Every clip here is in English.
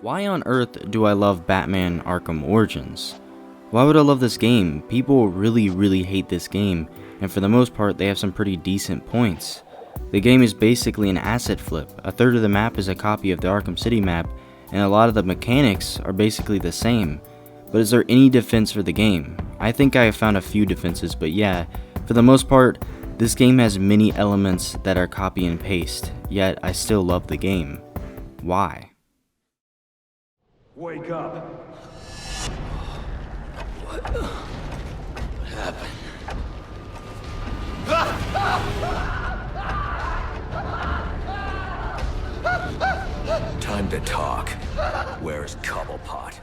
Why on earth do I love Batman Arkham Origins? Why would I love this game? People really hate this game, and for the most part they have some pretty decent points. The game is basically an asset flip. A third of the map is a copy of the Arkham City map, and a lot of the mechanics are basically the same. But is there any defense for the game? I think I have found a few defenses, but yeah, for the most part, this game has many elements that are copy and paste, yet I still love the game. Why? Wake up. What happened? Time to talk. Where's Cobblepot?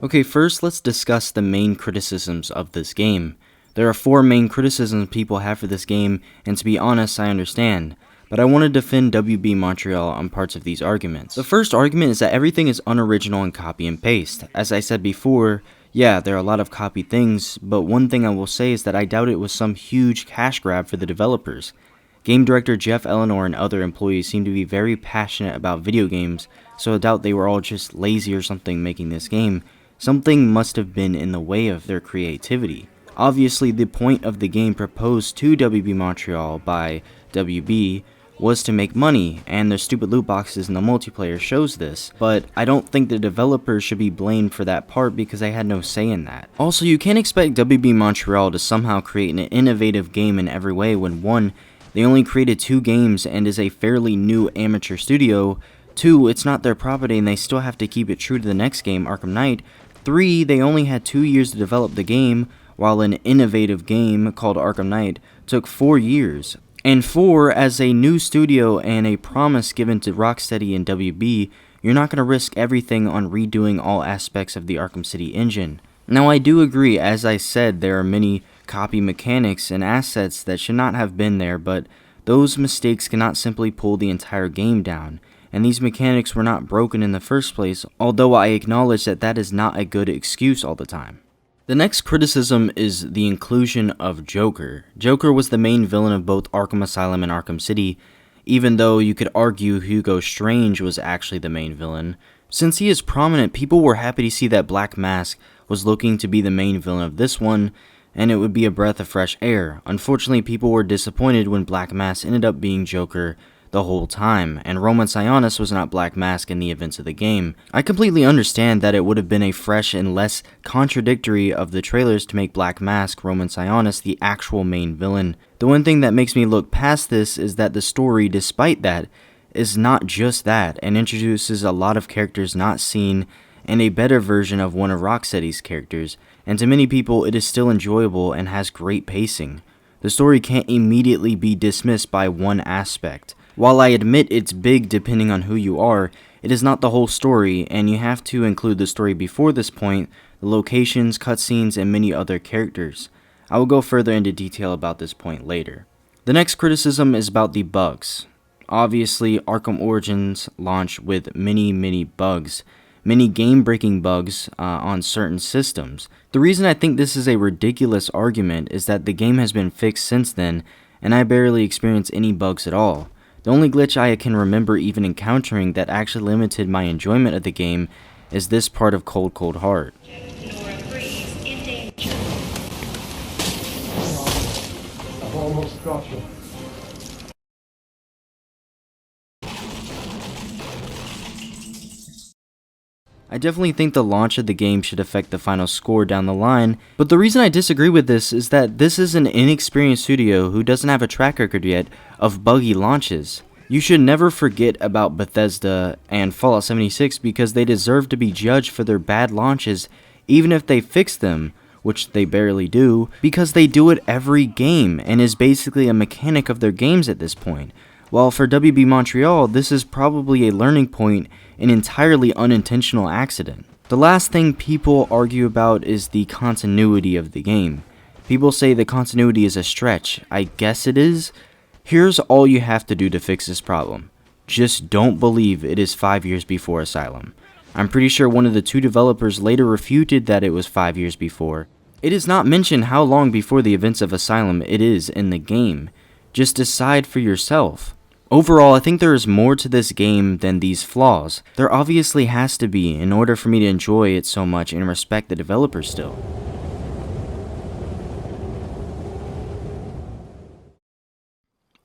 Okay, first let's discuss the main criticisms of this game. There are 4 main criticisms people have for this game, and to be honest, I understand. But I want to defend WB Montreal on parts of these arguments. The first argument is that everything is unoriginal and copy and paste. As I said before, yeah, there are a lot of copied things, but one thing I will say is that I doubt it was some huge cash grab for the developers. Game director Jeff Eleanor and other employees seem to be very passionate about video games, so I doubt they were all just lazy or something making this game. Something must have been in the way of their creativity. Obviously, the point of the game proposed to WB Montreal by WB was to make money, and the stupid loot boxes in the multiplayer shows this, but I don't think the developers should be blamed for that part because they had no say in that. Also, you can't expect WB Montreal to somehow create an innovative game in every way when 1, they only created 2 games and is a fairly new amateur studio, 2, it's not their property and they still have to keep it true to the next game, Arkham Knight, 3, they only had 2 years to develop the game, while an innovative game called Arkham Knight took 4 years. And 4, as a new studio and a promise given to Rocksteady and WB, you're not going to risk everything on redoing all aspects of the Arkham City engine. Now I do agree, as I said, there are many copy mechanics and assets that should not have been there, but those mistakes cannot simply pull the entire game down. And these mechanics were not broken in the first place, although I acknowledge that that is not a good excuse all the time. The next criticism is the inclusion of Joker. Joker was the main villain of both Arkham Asylum and Arkham City, even though you could argue Hugo Strange was actually the main villain. Since he is prominent, people were happy to see that Black Mask was looking to be the main villain of this one, and it would be a breath of fresh air. Unfortunately, people were disappointed when Black Mask ended up being Joker the whole time, and Roman Sionis was not Black Mask in the events of the game. I completely understand that it would have been a fresh and less contradictory of the trailers to make Black Mask Roman Sionis the actual main villain. The one thing that makes me look past this is that the story, despite that, is not just that, and introduces a lot of characters not seen and a better version of one of Rocksteady's characters, and to many people it is still enjoyable and has great pacing. The story can't immediately be dismissed by one aspect. While I admit it's big depending on who you are, it is not the whole story, and you have to include the story before this point, the locations, cutscenes, and many other characters. I will go further into detail about this point later. The next criticism is about the bugs. Obviously, Arkham Origins launched with many bugs. Many game-breaking bugs on certain systems. The reason I think this is a ridiculous argument is that the game has been fixed since then, and I barely experienced any bugs at all. The only glitch I can remember even encountering that actually limited my enjoyment of the game is this part of Cold Heart. I've almost got you. I definitely think the launch of the game should affect the final score down the line, but the reason I disagree with this is that this is an inexperienced studio who doesn't have a track record yet of buggy launches. You should never forget about Bethesda and Fallout 76 because they deserve to be judged for their bad launches even if they fix them, which they barely do, because they do it every game and is basically a mechanic of their games at this point. While for WB Montreal, this is probably a learning point, an entirely unintentional accident. The last thing people argue about is the continuity of the game. People say the continuity is a stretch. I guess it is. Here's all you have to do to fix this problem. Just don't believe it is 5 years before Asylum. I'm pretty sure one of the 2 developers later refuted that it was 5 years before. It is not mentioned how long before the events of Asylum it is in the game. Just decide for yourself. Overall, I think there is more to this game than these flaws. There obviously has to be in order for me to enjoy it so much and respect the developers still.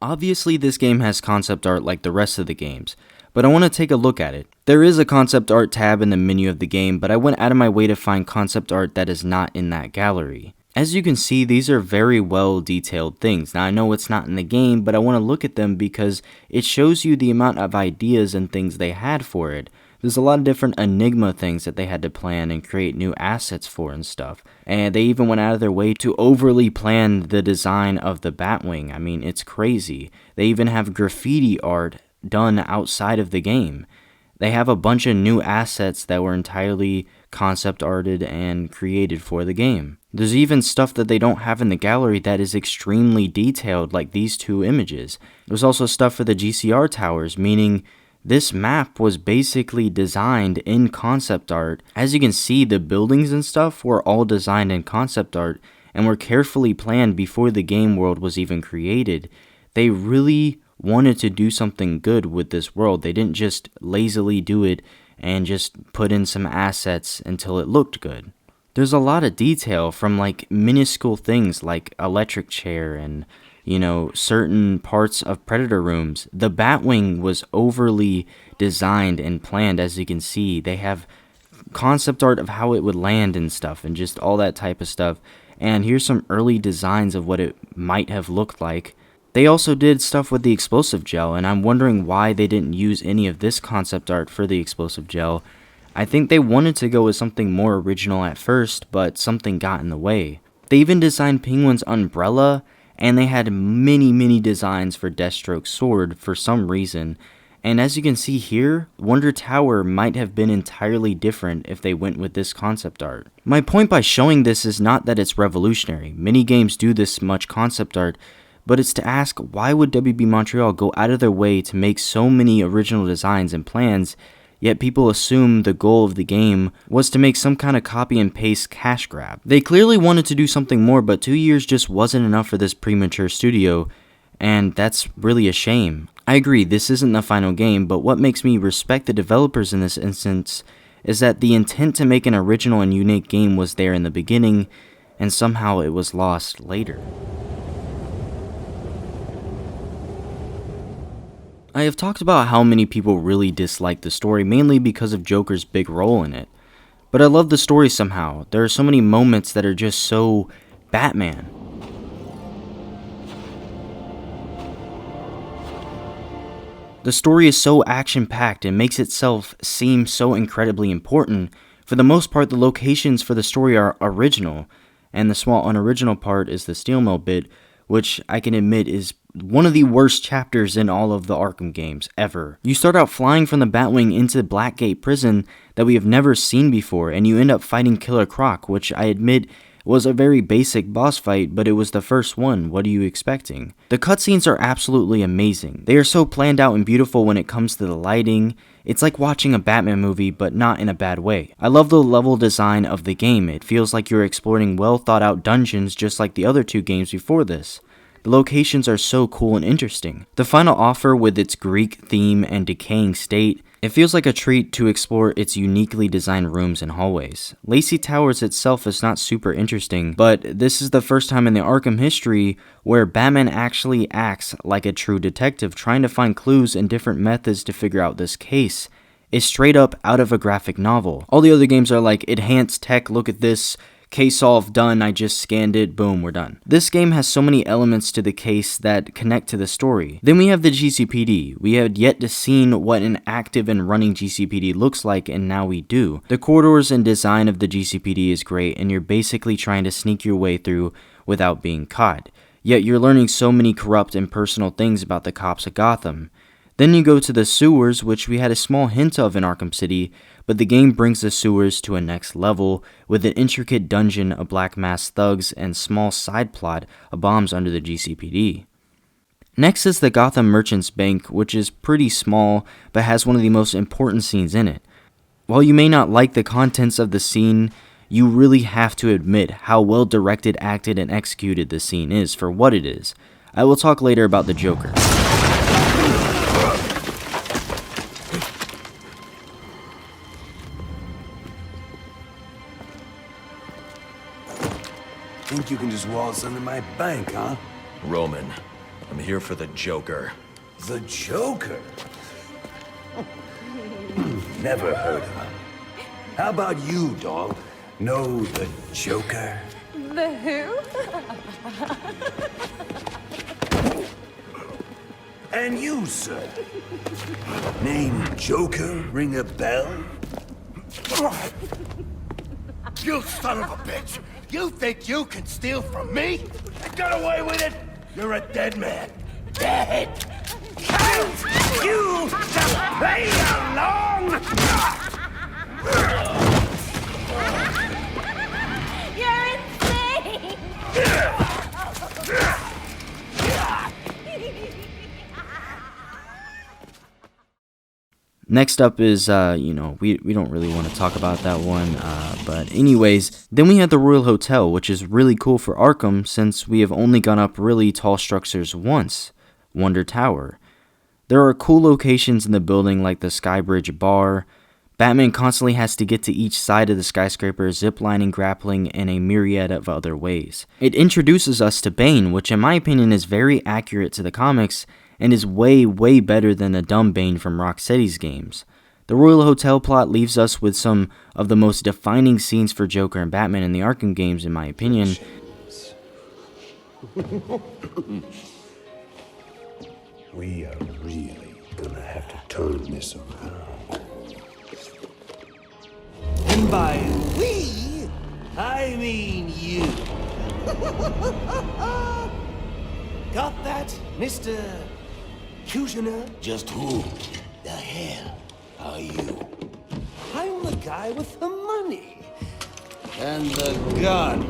Obviously, this game has concept art like the rest of the games, but I want to take a look at it. There is a concept art tab in the menu of the game, but I went out of my way to find concept art that is not in that gallery. As you can see, these are very well detailed things. Now I know it's not in the game, but I want to look at them because it shows you the amount of ideas and things they had for it. There's a lot of different Enigma things that they had to plan and create new assets for and stuff. And they even went out of their way to overly plan the design of the Batwing. I mean, it's crazy. They even have graffiti art done outside of the game. They have a bunch of new assets that were entirely concept arted and created for the game. There's even stuff that they don't have in the gallery that is extremely detailed, like these two images. There's also stuff for the GCR towers, meaning this map was basically designed in concept art. As you can see, the buildings and stuff were all designed in concept art and were carefully planned before the game world was even created. They really wanted to do something good with this world. They didn't just lazily do it and just put in some assets until it looked good. There's a lot of detail from like minuscule things like electric chair and certain parts of Predator rooms. The Batwing was overly designed and planned, as you can see. They have concept art of how it would land and stuff and just all that type of stuff. And here's some early designs of what it might have looked like. They also did stuff with the explosive gel, and I'm wondering why they didn't use any of this concept art for the explosive gel. I think they wanted to go with something more original at first, but something got in the way. They even designed Penguin's umbrella, and they had many designs for Deathstroke's sword for some reason. And as you can see here, Wonder Tower might have been entirely different if they went with this concept art. My point by showing this is not that it's revolutionary. Many games do this much concept art, but it's to ask, why would WB Montreal go out of their way to make so many original designs and plans, yet people assume the goal of the game was to make some kind of copy and paste cash grab. They clearly wanted to do something more, but 2 years just wasn't enough for this premature studio, and that's really a shame. I agree, this isn't the final game, but what makes me respect the developers in this instance is that the intent to make an original and unique game was there in the beginning, and somehow it was lost later. I have talked about how many people really dislike the story, mainly because of Joker's big role in it. But I love the story somehow. There are so many moments that are just so Batman. The story is so action-packed and makes itself seem so incredibly important. For the most part, the locations for the story are original, and the small unoriginal part is the steel mill bit, which I can admit is one of the worst chapters in all of the Arkham games ever. You start out flying from the Batwing into Blackgate Prison that we have never seen before, and you end up fighting Killer Croc, which I admit was a very basic boss fight, but it was the first one. What are you expecting? The cutscenes are absolutely amazing. They are so planned out and beautiful when it comes to the lighting. It's like watching a Batman movie, but not in a bad way. I love the level design of the game. It feels like you're exploring well thought out dungeons just like the other two games before this. The locations are so cool and interesting. The final offer with its Greek theme and decaying state, it feels like a treat to explore its uniquely designed rooms and hallways. Lacey Towers itself is not super interesting, but this is the first time in the Arkham history where Batman actually acts like a true detective, trying to find clues and different methods to figure out this case. It's straight up out of a graphic novel. All the other games are like, enhanced tech, look at this, case solved, done, I just scanned it, boom, we're done. This game has so many elements to the case that connect to the story. Then we have the GCPD. We had yet to seen what an active and running GCPD looks like, and now we do. The corridors and design of the GCPD is great, and you're basically trying to sneak your way through without being caught. Yet you're learning so many corrupt and personal things about the cops of Gotham. Then you go to the sewers, which we had a small hint of in Arkham City, but the game brings the sewers to a next level with an intricate dungeon of black masked thugs and small side plot of bombs under the GCPD. Next is the Gotham Merchants Bank, which is pretty small but has one of the most important scenes in it. While you may not like the contents of the scene, you really have to admit how well directed, acted, and executed the scene is for what it is. I will talk later about the Joker. think you can just waltz under my bank, huh? Roman, I'm here for the Joker. The Joker? Never heard of him. How about you, dog? Know the Joker? The who? And you, sir? Name Joker ring a bell? You son of a bitch! You think you can steal from me? I got away with it? You're a dead man. Dead! Can't you just play along? You're insane! Next up is, we don't really want to talk about that one, but anyways, then we had the Royal Hotel, which is really cool for Arkham since we have only gone up really tall structures once, Wonder Tower. There are cool locations in the building like the Skybridge Bar. Batman constantly has to get to each side of the skyscraper, ziplining, grappling, and a myriad of other ways. It introduces us to Bane, which in my opinion is very accurate to the comics, and is way, way better than the dumb Bane from Rocksteady's games. The Royal Hotel plot leaves us with some of the most defining scenes for Joker and Batman in the Arkham games, in my opinion. We are really gonna have to turn this around. And by we, I mean you. Got that, Mr. Cusioner? Just who the hell are you? I'm the guy with the money. And the gun.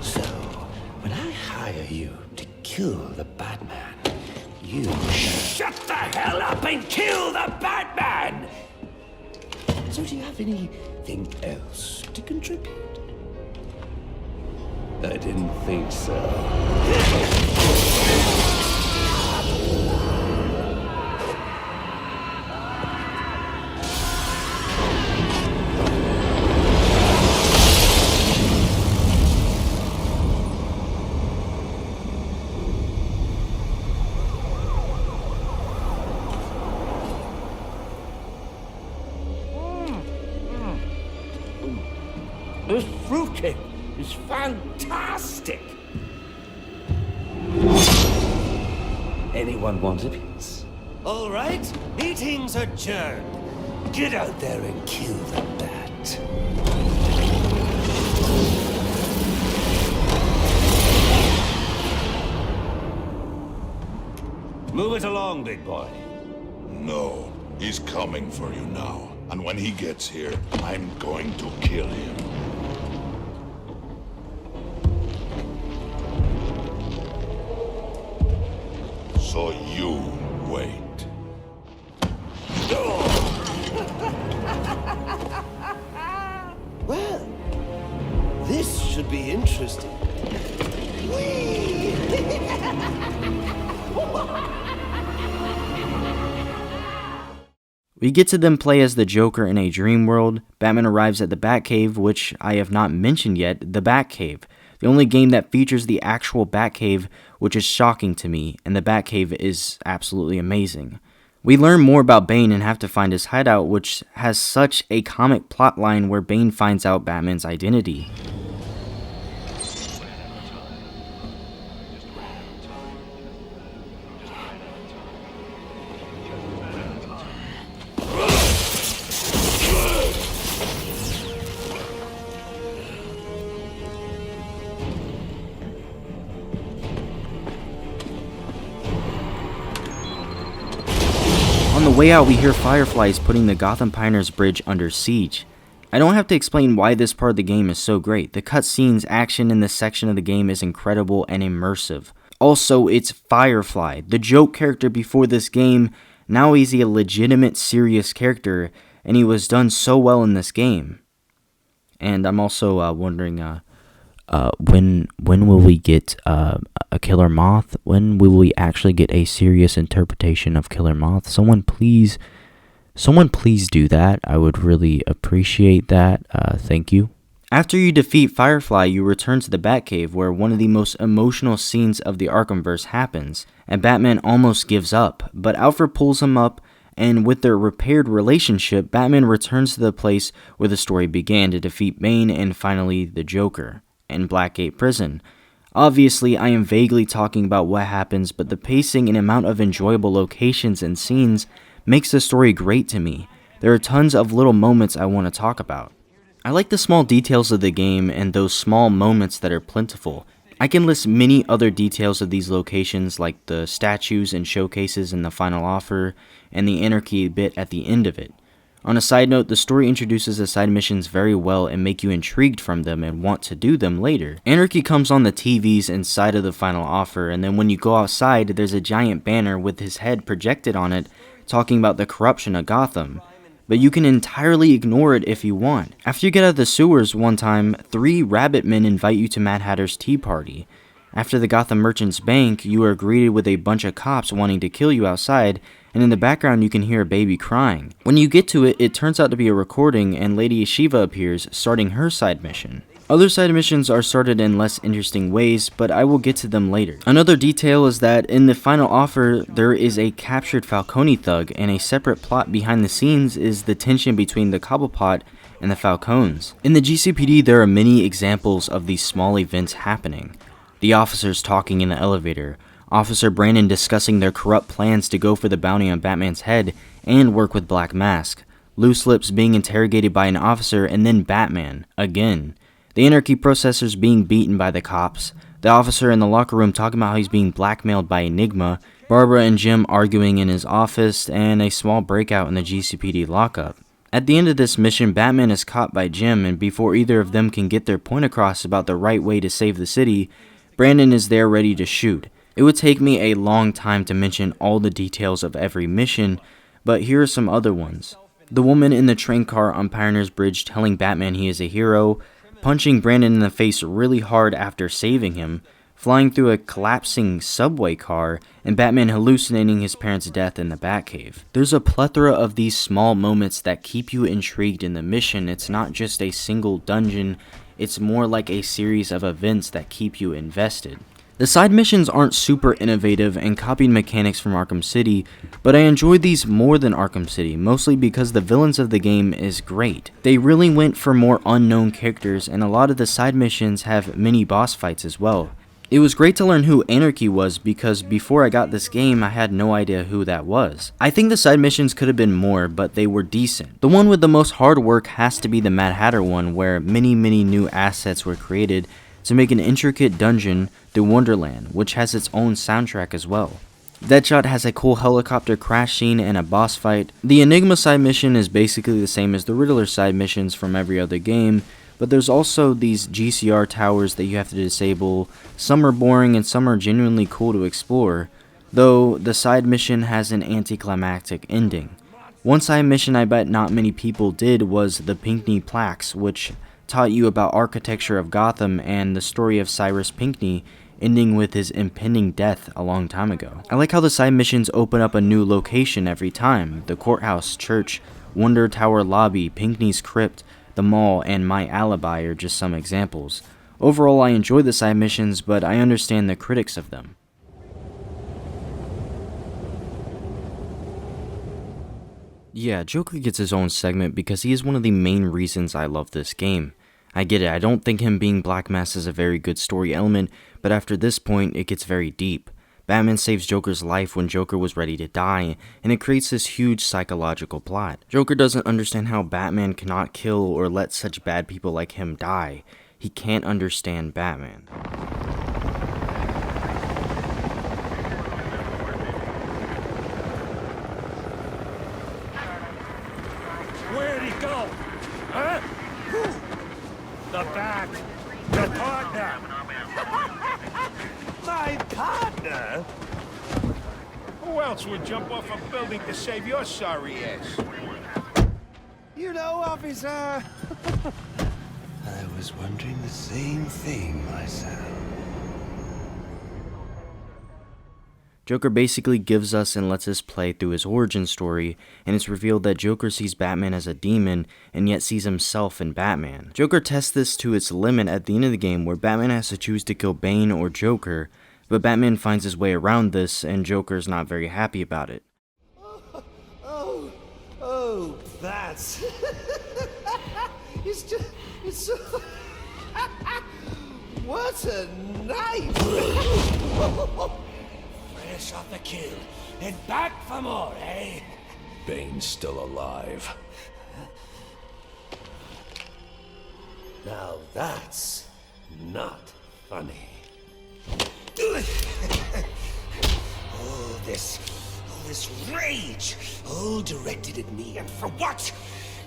So, when I hire you to kill the Batman, you shut the hell up and kill the Batman! So do you have anything else to contribute? I didn't think so. This fruitcake is fantastic! Anyone want a piece? All right, meeting's adjourned. Get out there and kill the bat. Move it along, big boy. No, he's coming for you now. And when he gets here, I'm going to kill him. So you wait. Well, this should be interesting. Whee! We get to then play as the Joker in a dream world. Batman arrives at the Batcave, which I have not mentioned yet, the Batcave. The only game that features the actual Batcave, which is shocking to me, and the Batcave is absolutely amazing. We learn more about Bane and have to find his hideout, which has such a comic plotline where Bane finds out Batman's identity. On the way out, we hear fireflies putting the Gotham Pioneers Bridge under siege. I don't have to explain why this part of the game is so great. The cutscenes, action in this section of the game is incredible and immersive. Also, it's Firefly, the joke character before this game. Now he's a legitimate, serious character, and he was done so well in this game. And I'm also wondering, when will we get a Killer Moth? When will we actually get a serious interpretation of Killer Moth? Someone please Someone please do that. I would really appreciate that. Thank you. After you defeat Firefly, you return to the Batcave where one of the most emotional scenes of the Arkhamverse happens, and Batman almost gives up, but Alfred pulls him up, and with their repaired relationship, Batman returns to the place where the story began to defeat Bane and finally the Joker in Blackgate Prison. Obviously, I am vaguely talking about what happens, but the pacing and amount of enjoyable locations and scenes makes the story great to me. There are tons of little moments I want to talk about. I like the small details of the game and those small moments that are plentiful. I can list many other details of these locations like the statues and showcases in the final offer and the anarchy bit at the end of it. On a side note, the story introduces the side missions very well and make you intrigued from them and want to do them later. Anarchy comes on the TVs inside of the final offer, and then when you go outside, there's a giant banner with his head projected on it talking about the corruption of Gotham. But you can entirely ignore it if you want. After you get out of the sewers one time, 3 rabbit men invite you to Mad Hatter's tea party. After the Gotham Merchants Bank, you are greeted with a bunch of cops wanting to kill you outside, and in the background you can hear a baby crying. When you get to it, it turns out to be a recording, and Lady Shiva appears, starting her side mission. Other side missions are started in less interesting ways, but I will get to them later. Another detail is that in the final offer, there is a captured Falcone thug, and a separate plot behind the scenes is the tension between the Cobblepot and the Falcones. In the GCPD, there are many examples of these small events happening. The officers talking in the elevator, Officer Brandon discussing their corrupt plans to go for the bounty on Batman's head and work with Black Mask, Loose Lips being interrogated by an officer and then Batman, again. The Anarchy processors being beaten by the cops, the officer in the locker room talking about how he's being blackmailed by Enigma, Barbara and Jim arguing in his office, and a small breakout in the GCPD lockup. At the end of this mission, Batman is caught by Jim, and before either of them can get their point across about the right way to save the city, Brandon is there ready to shoot. It would take me a long time to mention all the details of every mission, but here are some other ones. The woman in the train car on Pioneer's Bridge telling Batman he is a hero, punching Brandon in the face really hard after saving him, flying through a collapsing subway car, and Batman hallucinating his parents' death in the Batcave. There's a plethora of these small moments that keep you intrigued in the mission. It's not just a single dungeon, it's more like a series of events that keep you invested. The side missions aren't super innovative and copied mechanics from Arkham City, but I enjoy these more than Arkham City, mostly because the villains of the game is great. They really went for more unknown characters, and a lot of the side missions have mini boss fights as well. It was great to learn who Anarchy was because before I got this game I had no idea who that was. I think the side missions could have been more, but they were decent. The one with the most hard work has to be the Mad Hatter one, where many new assets were created to make an intricate dungeon through Wonderland, which has its own soundtrack as well. Deadshot has a cool helicopter crash scene and a boss fight. The Enigma side mission is basically the same as the Riddler side missions from every other game, but there's also these GCR towers that you have to disable. Some are boring and some are genuinely cool to explore, though the side mission has an anticlimactic ending. One side mission I bet not many people did was the Pinckney Plaques, which taught you about architecture of Gotham and the story of Cyrus Pinckney, ending with his impending death a long time ago. I like how the side missions open up a new location every time. The courthouse, church, Wonder Tower lobby, Pinckney's crypt, the mall, and My Alibi are just some examples. Overall, I enjoy the side missions, but I understand the critics of them. Yeah, Joker gets his own segment because he is one of the main reasons I love this game. I get it, I don't think him being Black Mask is a very good story element, but after this point, it gets very deep. Batman saves Joker's life when Joker was ready to die, and it creates this huge psychological plot. Joker doesn't understand how Batman cannot kill or let such bad people like him die. He can't understand Batman. Where'd he go? Huh? The Bat. Your partner. My partner? Who else would jump off a building to save your sorry ass? You know, officer. I was wondering the same thing myself. Joker basically gives us and lets us play through his origin story, and it's revealed that Joker sees Batman as a demon and yet sees himself in Batman. Joker tests this to its limit at the end of the game, where Batman has to choose to kill Bane or Joker, but Batman finds his way around this and Joker's not very happy about it. Oh, that's... it's so... What a night! Fresh off the kill, and back for more, eh? Bane's still alive. Now that's not funny. All this rage, all directed at me, and for what?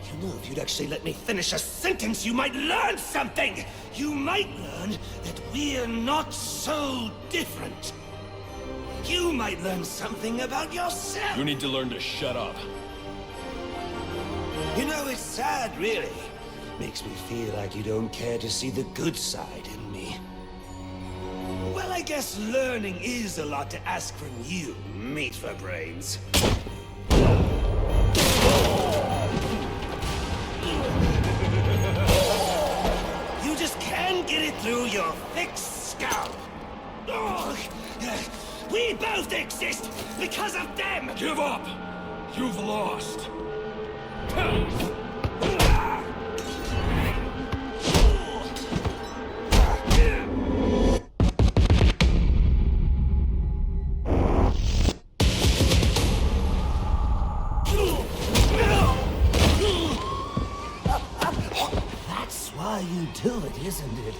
You know, if you'd actually let me finish a sentence, you might learn something! You might learn that we're not so different. You might learn something about yourself! You need to learn to shut up. You know, it's sad, really. Makes me feel like you don't care to see the good side in me. Well, I guess learning is a lot to ask from you, meat for brains. You just can't get it through your thick scalp. Ugh. We both exist because of them! Give up! You've lost. That's why you do it, isn't it?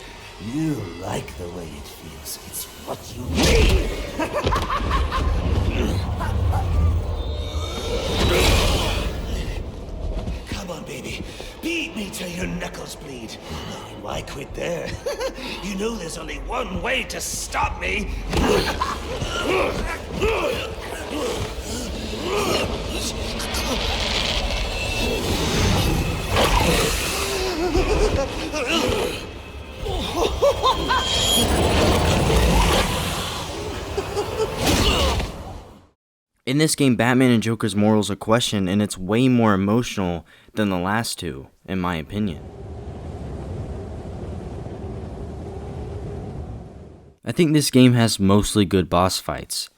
You like the way it feels. It's what you need! Come on, baby. Beat me till your knuckles bleed. And why quit there? You know there's only one way to stop me. In this game, Batman and Joker's morals are questioned, and it's way more emotional than the last two, in my opinion. I think this game has mostly good boss fights.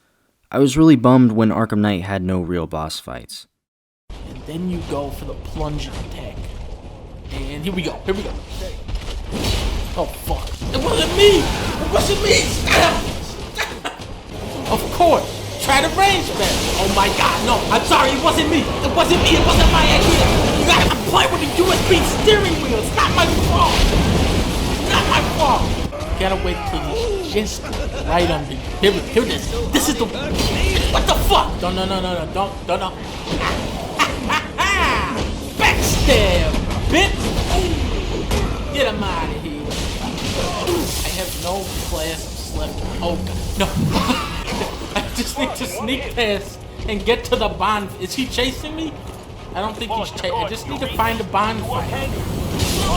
I was really bummed when Arkham Knight had no real boss fights. And then you go for the plunging attack. And here we go. Oh fuck. It wasn't me! Stop! Of course! Try to range that! Oh my god, no! I'm sorry, it wasn't me! It wasn't my idea! You gotta comply with the USB steering wheel! It's not my fault! It's not my fault! Gotta wait till he's just right under you. Here it is. This is the... What the fuck? No. Don't. Backstab, bitch! Get him out of here. I have no clasps left. Oh god, no. I just need to sneak past and get to the bond. Is he chasing me? I don't think he's chasing. I just need to find a bonfire.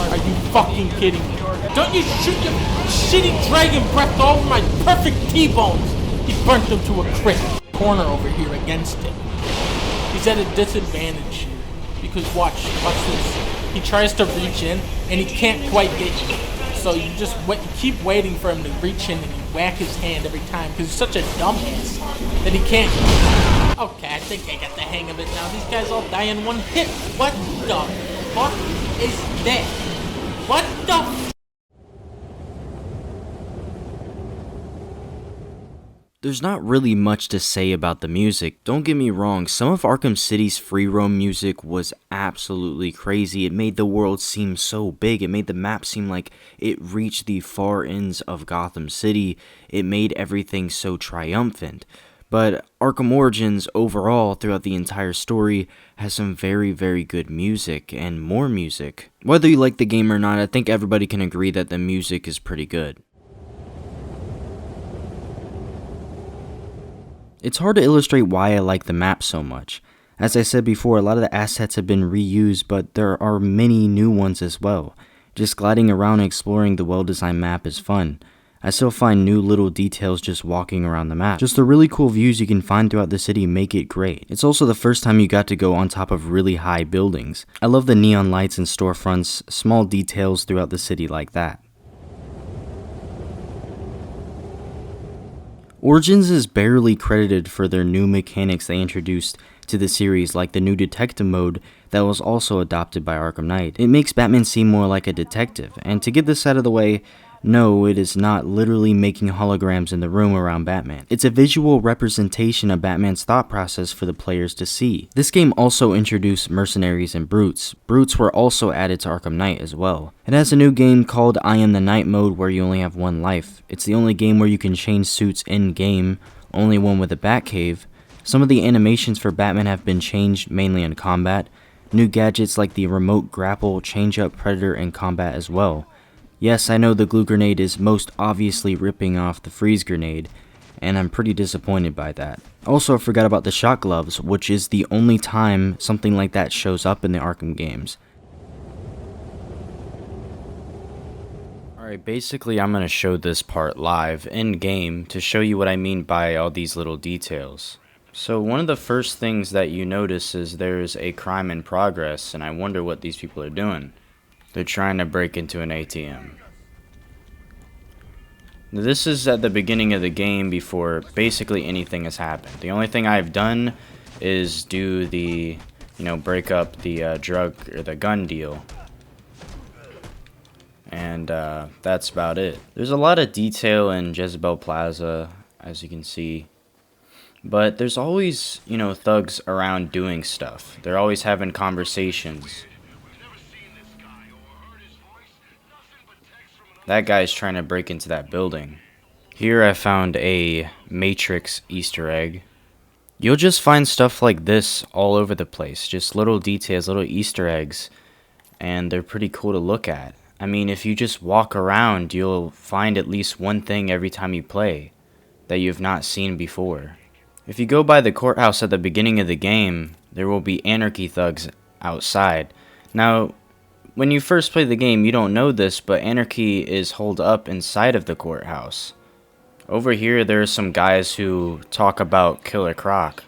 Are you fucking kidding me? Don't you shoot your shitty dragon breath all over my perfect T-bones. He burnt them to a crisp. Corner over here against him. He's at a disadvantage here. Because watch this. He tries to reach in and he can't quite get you. So you just wait, you keep waiting for him to reach in and you whack his hand every time because he's such a dumbass that he can't. Okay, I think I got the hang of it now. These guys all die in one hit. What the fuck is that? What the? There's not really much to say about the music. Don't get me wrong, some of Arkham City's free roam music was absolutely crazy. It made the world seem so big. It made the map seem like it reached the far ends of Gotham City. It made everything so triumphant. But Arkham Origins overall throughout the entire story has some very, very good music and more music. Whether you like the game or not, I think everybody can agree that the music is pretty good. It's hard to illustrate why I like the map so much. As I said before, a lot of the assets have been reused, but there are many new ones as well. Just gliding around and exploring the well-designed map is fun. I still find new little details just walking around the map. Just the really cool views you can find throughout the city make it great. It's also the first time you got to go on top of really high buildings. I love the neon lights and storefronts, small details throughout the city like that. Origins is barely credited for their new mechanics they introduced to the series, like the new detective mode that was also adopted by Arkham Knight. It makes Batman seem more like a detective, and to get this out of the way, no, it is not literally making holograms in the room around Batman. It's a visual representation of Batman's thought process for the players to see. This game also introduced mercenaries and brutes. Brutes were also added to Arkham Knight as well. It has a new game called I Am the Night mode where you only have one life. It's the only game where you can change suits in-game, only one with a Batcave. Some of the animations for Batman have been changed, mainly in combat. New gadgets like the remote grapple change up Predator in combat as well. Yes, I know the glue grenade is most obviously ripping off the freeze grenade, and I'm pretty disappointed by that. Also, I forgot about the shot gloves, which is the only time something like that shows up in the Arkham games. Alright, basically I'm going to show this part live, in-game, to show you what I mean by all these little details. So one of the first things that you notice is there's a crime in progress, and I wonder what these people are doing. They're trying to break into an ATM. This is at the beginning of the game before basically anything has happened. The only thing I've done is do the, break up the drug or the gun deal. And that's about it. There's a lot of detail in Jezebel Plaza, as you can see. But there's always, thugs around doing stuff. They're always having conversations. That guy's trying to break into that building. Here I found a Matrix Easter egg. You'll just find stuff like this all over the place. Just little details, little Easter eggs. And they're pretty cool to look at. I mean, if you just walk around, you'll find at least one thing every time you play that you've not seen before. If you go by the courthouse at the beginning of the game, there will be anarchy thugs outside. Now, when you first play the game, you don't know this, but anarchy is holed up inside of the courthouse. Over here, there are some guys who talk about Killer Croc.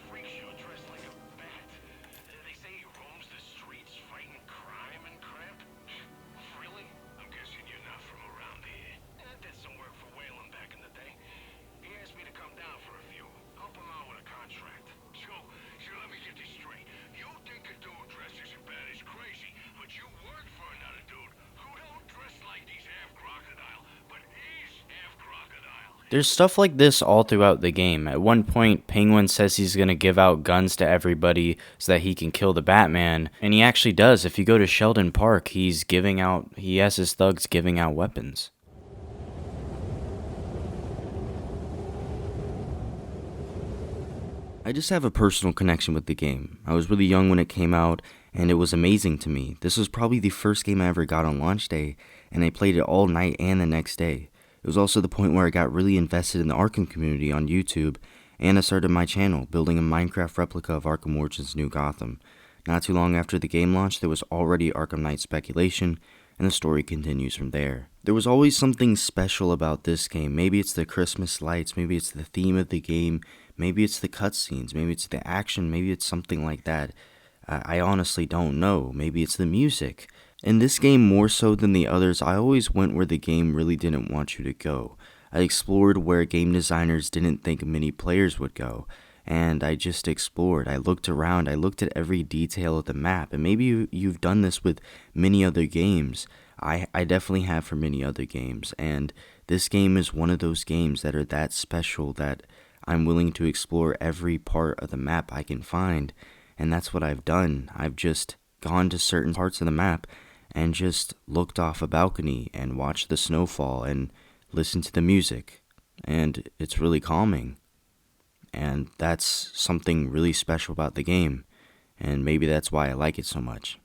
There's stuff like this all throughout the game. At one point, Penguin says he's going to give out guns to everybody so that he can kill the Batman, and he actually does. If you go to Sheldon Park, he has his thugs giving out weapons. I just have a personal connection with the game. I was really young when it came out, and it was amazing to me. This was probably the first game I ever got on launch day, and I played it all night and the next day. It was also the point where I got really invested in the Arkham community on YouTube, and I started my channel, building a Minecraft replica of Arkham Origins New Gotham. Not too long after the game launched, there was already Arkham Knight speculation, and the story continues from there. There was always something special about this game. Maybe it's the Christmas lights, maybe it's the theme of the game, maybe it's the cutscenes, maybe it's the action, maybe it's something like that. I honestly don't know. Maybe it's the music. In this game, more so than the others, I always went where the game really didn't want you to go. I explored where game designers didn't think many players would go, and I just explored. I looked around, I looked at every detail of the map, and maybe you've done this with many other games. I definitely have for many other games, and this game is one of those games that are that special that I'm willing to explore every part of the map I can find, and that's what I've done. I've just gone to certain parts of the map and just looked off a balcony and watched the snowfall and listened to the music, and it's really calming, and that's something really special about the game, and maybe that's why I like it so much.